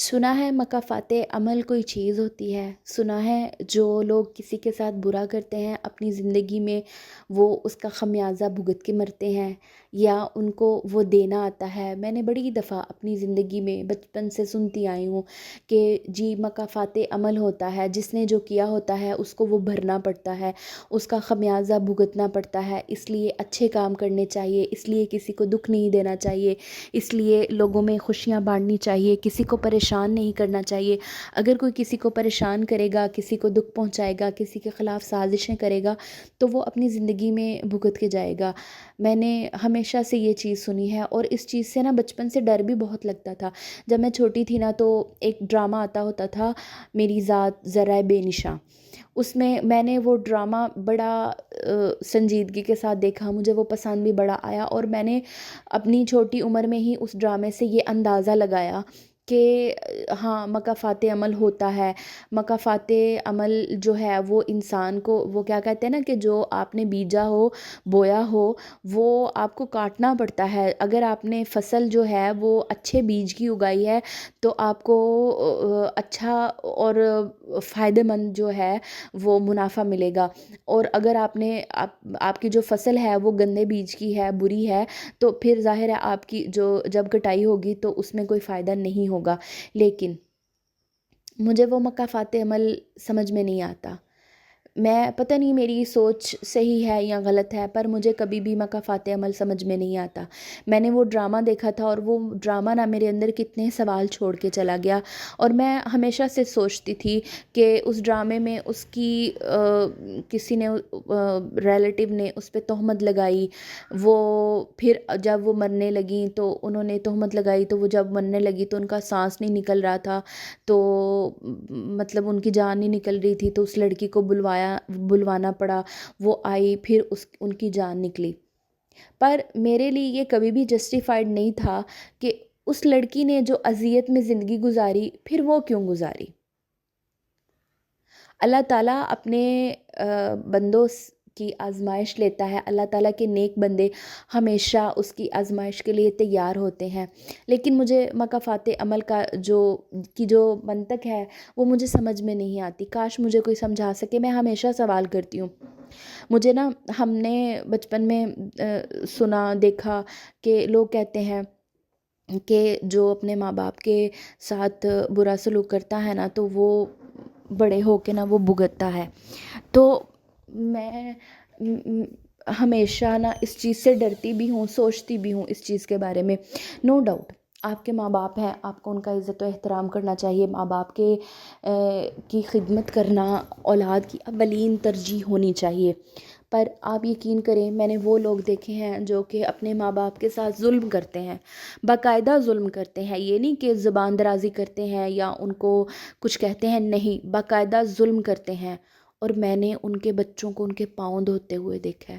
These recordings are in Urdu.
سنا ہے مکافات عمل کوئی چیز ہوتی ہے، سنا ہے جو لوگ کسی کے ساتھ برا کرتے ہیں اپنی زندگی میں وہ اس کا خمیازہ بھگت کے مرتے ہیں یا ان کو وہ دینا آتا ہے۔ میں نے بڑی دفعہ اپنی زندگی میں بچپن سے سنتی آئی ہوں کہ جی مکافات عمل ہوتا ہے، جس نے جو کیا ہوتا ہے اس کو وہ بھرنا پڑتا ہے، اس کا خمیازہ بھگتنا پڑتا ہے۔ اس لیے اچھے کام کرنے چاہیے، اس لیے کسی کو دکھ نہیں دینا چاہیے، اس لیے لوگوں میں خوشیاں بانٹنی چاہیے، کسی کو پریشان نہیں کرنا چاہیے۔ اگر کوئی کسی کو پریشان کرے گا، کسی کو دکھ پہنچائے گا، کسی کے خلاف سازشیں کرے گا تو وہ اپنی زندگی میں بھگت کے جائے گا۔ میں نے ہمیشہ سے یہ چیز سنی ہے اور اس چیز سے نا بچپن سے ڈر بھی بہت لگتا تھا۔ جب میں چھوٹی تھی نا تو ایک ڈرامہ آتا ہوتا تھا، میری ذات ذرائع بے نشاں۔ اس میں نے وہ ڈرامہ بڑا سنجیدگی کے ساتھ دیکھا، مجھے وہ پسند بھی بڑا آیا اور میں نے اپنی چھوٹی عمر میں ہی اس ڈرامے سے یہ اندازہ لگایا کہ ہاں مکافات عمل ہوتا ہے۔ مکافات عمل جو ہے وہ انسان کو، وہ کیا کہتے ہیں نا کہ جو آپ نے بیجا ہو، بویا ہو، وہ آپ کو کاٹنا پڑتا ہے۔ اگر آپ نے فصل جو ہے وہ اچھے بیج کی اگائی ہے تو آپ کو اچھا اور فائدہ مند جو ہے وہ منافع ملے گا، اور اگر آپ کی جو فصل ہے وہ گندے بیج کی ہے، بری ہے، تو پھر ظاہر ہے آپ کی جو جب کٹائی ہوگی تو اس میں کوئی فائدہ نہیں ہوگا۔ لیکن مجھے وہ مکافات عمل سمجھ میں نہیں آتا۔ میں پتہ نہیں میری سوچ صحیح ہے یا غلط ہے، پر مجھے کبھی بھی مکافات عمل سمجھ میں نہیں آتا۔ میں نے وہ ڈرامہ دیکھا تھا اور وہ ڈرامہ نا میرے اندر کتنے سوال چھوڑ کے چلا گیا، اور میں ہمیشہ سے سوچتی تھی کہ اس ڈرامے میں اس کی کسی نے ریلیٹیو نے اس پہ تہمت لگائی، وہ پھر جب وہ مرنے لگیں تو انہوں نے تہمت لگائی، تو وہ جب مرنے لگی تو ان کا سانس نہیں نکل رہا تھا، تو مطلب ان کی جان نہیں نکل رہی تھی، تو اس لڑکی کو بلوانا پڑا، وہ آئی، پھر ان کی جان نکلی۔ پر میرے لیے یہ کبھی بھی جسٹیفائڈ نہیں تھا کہ اس لڑکی نے جو اذیت میں زندگی گزاری پھر وہ کیوں گزاری۔ اللہ تعالیٰ اپنے بندوں کی آزمائش لیتا ہے، اللہ تعالیٰ کے نیک بندے ہمیشہ اس کی آزمائش کے لیے تیار ہوتے ہیں، لیکن مجھے مکافات عمل کا جو منطق ہے وہ مجھے سمجھ میں نہیں آتی۔ کاش مجھے کوئی سمجھا سکے۔ میں ہمیشہ سوال کرتی ہوں، مجھے نا ہم نے بچپن میں سنا دیکھا کہ لوگ کہتے ہیں کہ جو اپنے ماں باپ کے ساتھ برا سلوک کرتا ہے نا تو وہ بڑے ہو کے نا وہ بھگتتا ہے۔ تو میں ہمیشہ نا اس چیز سے ڈرتی بھی ہوں، سوچتی بھی ہوں اس چیز کے بارے میں۔ نو ڈاؤٹ آپ کے ماں باپ ہیں، آپ کو ان کا عزت و احترام کرنا چاہیے، ماں باپ کی خدمت کرنا اولاد کی اولین ترجیح ہونی چاہیے۔ پر آپ یقین کریں میں نے وہ لوگ دیکھے ہیں جو کہ اپنے ماں باپ کے ساتھ ظلم کرتے ہیں، باقاعدہ ظلم کرتے ہیں، یہ نہیں کہ زبان درازی کرتے ہیں یا ان کو کچھ کہتے ہیں، نہیں، باقاعدہ ظلم کرتے ہیں۔ اور میں نے ان کے بچوں کو ان کے پاؤں دھوتے ہوئے دیکھا ہے۔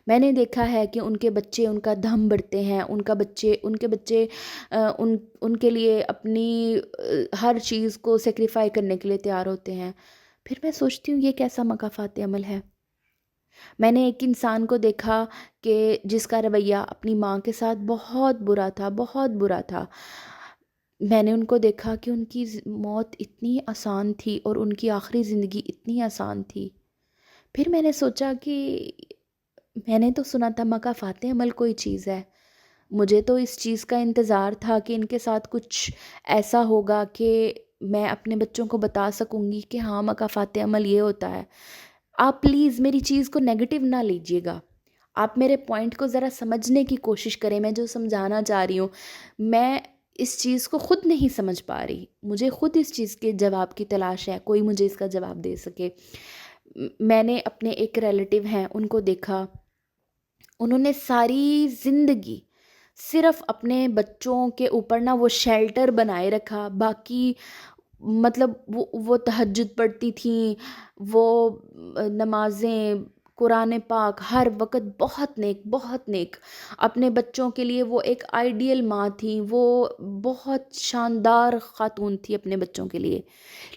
میں نے دیکھا ہے کہ ان کے بچے ان کا دم بڑھتے ہیں، ان کے بچے ان کے لیے اپنی ہر چیز کو سیکریفائی کرنے کے لیے تیار ہوتے ہیں۔ پھر میں سوچتی ہوں یہ کیسا مکافات عمل ہے۔ میں نے ایک انسان کو دیکھا کہ جس کا رویہ اپنی ماں کے ساتھ بہت برا تھا، بہت برا تھا۔ میں نے ان کو دیکھا کہ ان کی موت اتنی آسان تھی اور ان کی آخری زندگی اتنی آسان تھی۔ پھر میں نے سوچا کہ میں نے تو سنا تھا مکافات عمل کوئی چیز ہے، مجھے تو اس چیز کا انتظار تھا کہ ان کے ساتھ کچھ ایسا ہوگا کہ میں اپنے بچوں کو بتا سکوں گی کہ ہاں مکافات عمل یہ ہوتا ہے۔ آپ پلیز میری چیز کو نیگیٹو نہ لیجیے گا، آپ میرے پوائنٹ کو ذرا سمجھنے کی کوشش کریں۔ میں جو سمجھانا چاہ رہی ہوں، میں اس چیز کو خود نہیں سمجھ پا رہی، مجھے خود اس چیز کے جواب کی تلاش ہے، کوئی مجھے اس کا جواب دے سکے۔ میں نے اپنے ایک ریلیٹیو ہیں ان کو دیکھا، انہوں نے ساری زندگی صرف اپنے بچوں کے اوپر نا وہ شیلٹر بنائے رکھا، باقی مطلب وہ تہجد پڑھتی تھیں، وہ نمازیں، قرآن پاک ہر وقت بہت نیک، بہت نیک، اپنے بچوں کے لیے وہ ایک آئیڈیل ماں تھیں، وہ بہت شاندار خاتون تھی اپنے بچوں کے لیے۔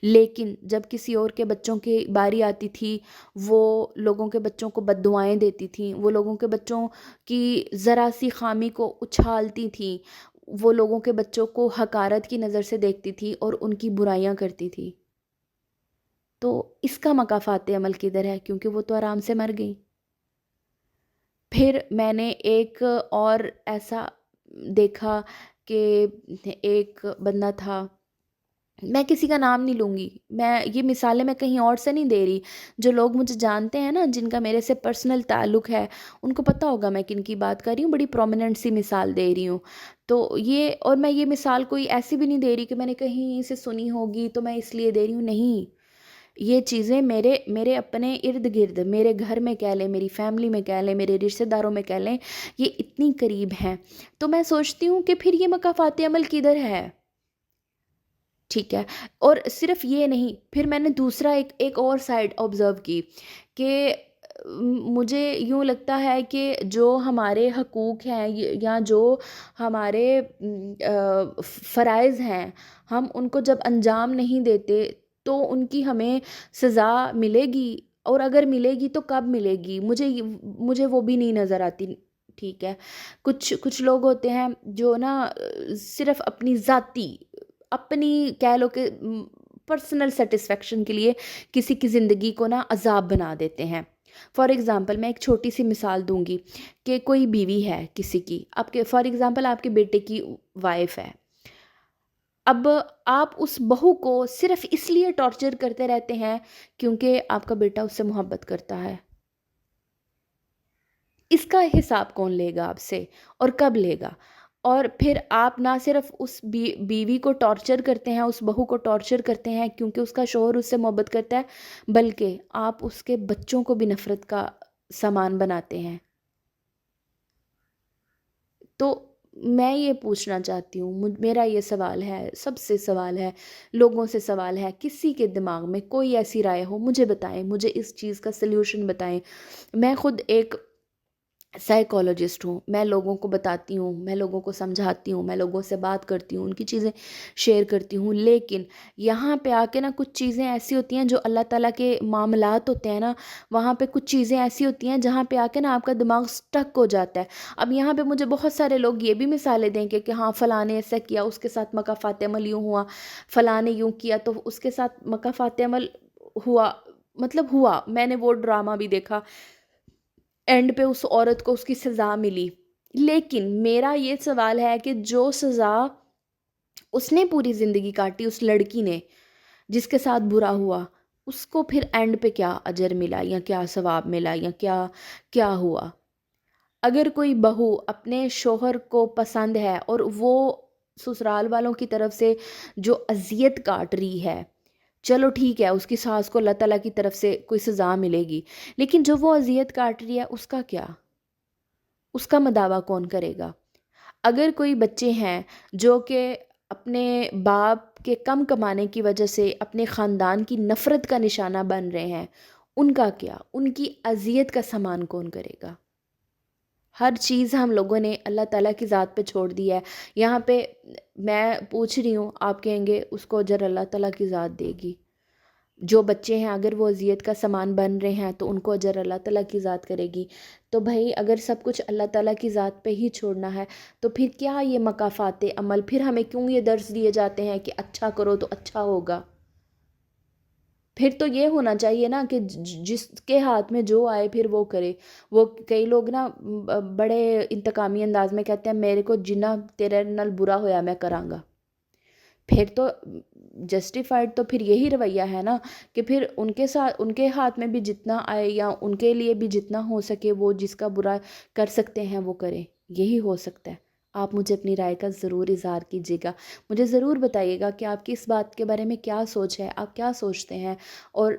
لیکن جب کسی اور کے بچوں کی باری آتی تھی وہ لوگوں کے بچوں کو بد دعائیں دیتی تھیں، وہ لوگوں کے بچوں کی ذرا سی خامی کو اچھالتی تھیں، وہ لوگوں کے بچوں کو حقارت کی نظر سے دیکھتی تھی اور ان کی برائیاں کرتی تھی، تو اس کا مکافات عمل کدھر ہے؟ کیونکہ وہ تو آرام سے مر گئی۔ پھر میں نے ایک اور ایسا دیکھا کہ ایک بندہ تھا، میں کسی کا نام نہیں لوں گی، میں یہ مثالیں میں کہیں اور سے نہیں دے رہی، جو لوگ مجھے جانتے ہیں نا، جن کا میرے سے پرسنل تعلق ہے، ان کو پتہ ہوگا میں کن کی بات کر رہی ہوں، بڑی پرومیننٹ سی مثال دے رہی ہوں۔ تو یہ، اور میں یہ مثال کوئی ایسی بھی نہیں دے رہی کہ میں نے کہیں سے سنی ہوگی تو میں اس لیے دے رہی ہوں، نہیں، یہ چیزیں میرے اپنے ارد گرد، میرے گھر میں کہہ لیں، میری فیملی میں کہہ لیں، میرے رشتہ داروں میں کہہ لیں، یہ اتنی قریب ہیں، تو میں سوچتی ہوں کہ پھر یہ مکافات عمل کدھر ہے؟ ٹھیک ہے۔ اور صرف یہ نہیں، پھر میں نے دوسرا ایک اور سائڈ آبزرو کی کہ مجھے یوں لگتا ہے کہ جو ہمارے حقوق ہیں یا جو ہمارے فرائض ہیں، ہم ان کو جب انجام نہیں دیتے تو ان کی ہمیں سزا ملے گی، اور اگر ملے گی تو کب ملے گی؟ مجھے وہ بھی نہیں نظر آتی۔ ٹھیک ہے، کچھ لوگ ہوتے ہیں جو نا صرف اپنی کہہ لو کہ پرسنل سیٹسفیکشن کے لیے کسی کی زندگی کو نا عذاب بنا دیتے ہیں۔ فار ایگزامپل میں ایک چھوٹی سی مثال دوں گی کہ کوئی بیوی ہے کسی کی، فار ایگزامپل آپ کے بیٹے کی وائف ہے، اب آپ اس بہو کو صرف اس لیے ٹارچر کرتے رہتے ہیں کیونکہ آپ کا بیٹا اس سے محبت کرتا ہے۔ اس کا حساب کون لے گا آپ سے، اور کب لے گا؟ اور پھر آپ نہ صرف اس بیوی کو ٹارچر کرتے ہیں، اس بہو کو ٹارچر کرتے ہیں کیونکہ اس کا شوہر اس سے محبت کرتا ہے، بلکہ آپ اس کے بچوں کو بھی نفرت کا سامان بناتے ہیں۔ تو میں یہ پوچھنا چاہتی ہوں، میرا یہ سوال ہے، سب سے سوال ہے، لوگوں سے سوال ہے، کسی کے دماغ میں کوئی ایسی رائے ہو مجھے بتائیں، مجھے اس چیز کا سلیوشن بتائیں۔ میں خود ایک سائیکالوجسٹ ہوں، میں لوگوں کو بتاتی ہوں، میں لوگوں کو سمجھاتی ہوں، میں لوگوں سے بات کرتی ہوں، ان کی چیزیں شیئر کرتی ہوں، لیکن یہاں پہ آ کے نا کچھ چیزیں ایسی ہوتی ہیں جو اللہ تعالیٰ کے معاملات ہوتے ہیں نا، وہاں پہ کچھ چیزیں ایسی ہوتی ہیں جہاں پہ آ کے نا آپ کا دماغ سٹک ہو جاتا ہے۔ اب یہاں پہ مجھے بہت سارے لوگ یہ بھی مثالیں دیں کہ ہاں فلاں نے ایسا کیا، اس کے ساتھ مکافات عمل یوں ہوا، فلاں نے یوں کیا تو اس کے ساتھ مکافات عمل ہوا، مطلب ہوا، میں نے وہ ڈرامہ بھی دیکھا، اینڈ پہ اس عورت کو اس کی سزا ملی۔ لیکن میرا یہ سوال ہے کہ جو سزا اس نے پوری زندگی کاٹی، اس لڑکی نے جس کے ساتھ برا ہوا، اس کو پھر اینڈ پہ کیا اجر ملا، یا کیا ثواب ملا، یا کیا ہوا؟ اگر کوئی بہو اپنے شوہر کو پسند ہے اور وہ سسرال والوں کی طرف سے جو اذیت کاٹ رہی ہے، چلو ٹھیک ہے، اس کی ساس کو اللہ تعالیٰ کی طرف سے کوئی سزا ملے گی، لیکن جو وہ اذیت کاٹ رہی ہے اس کا کیا؟ اس کا مداوع کون کرے گا؟ اگر کوئی بچے ہیں جو کہ اپنے باپ کے کم کمانے کی وجہ سے اپنے خاندان کی نفرت کا نشانہ بن رہے ہیں، ان کا کیا؟ ان کی اذیت کا سامان کون کرے گا؟ ہر چیز ہم لوگوں نے اللہ تعالیٰ کی ذات پہ چھوڑ دی ہے۔ یہاں پہ میں پوچھ رہی ہوں، آپ کہیں گے اس کو اجر اللہ تعالیٰ کی ذات دے گی۔ جو بچے ہیں اگر وہ اذیت کا سامان بن رہے ہیں تو ان کو اجر اللہ تعالیٰ کی ذات کرے گی۔ تو بھائی اگر سب کچھ اللہ تعالیٰ کی ذات پہ ہی چھوڑنا ہے تو پھر کیا یہ مکافات عمل، پھر ہمیں کیوں یہ درس دیے جاتے ہیں کہ اچھا کرو تو اچھا ہوگا؟ پھر تو یہ ہونا چاہیے نا کہ جس کے ہاتھ میں جو آئے پھر وہ کرے۔ وہ کئی لوگ نا بڑے انتقامی انداز میں کہتے ہیں میرے کو جنہ تیرے نال برا ہویا میں کراں گا۔ پھر تو جسٹیفائڈ تو پھر یہی رویہ ہے نا کہ پھر ان کے ساتھ، ان کے ہاتھ میں بھی جتنا آئے یا ان کے لیے بھی جتنا ہو سکے وہ جس کا برا کر سکتے ہیں وہ کریں، یہی ہو سکتا ہے۔ آپ مجھے اپنی رائے کا ضرور اظہار کیجیے گا، مجھے ضرور بتائیے گا کہ آپ کی اس بات کے بارے میں کیا سوچ ہے، آپ کیا سوچتے ہیں، اور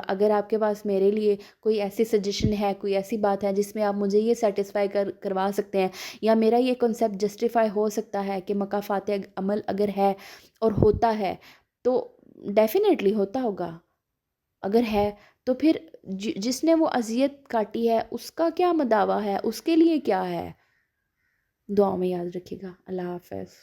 اگر آپ کے پاس میرے لیے کوئی ایسی سجیشن ہے، کوئی ایسی بات ہے جس میں آپ مجھے یہ سیٹسفائی کروا سکتے ہیں، یا میرا یہ کنسیپٹ جسٹیفائی ہو سکتا ہے کہ مکافات عمل اگر ہے اور ہوتا ہے تو ڈیفینیٹلی ہوتا ہوگا، اگر ہے تو پھر جس نے وہ اذیت کاٹی ہے اس کا کیا مداوع ہے، اس کے لیے کیا ہے؟ دعاؤں میں یاد رکھیے گا۔ اللہ حافظ۔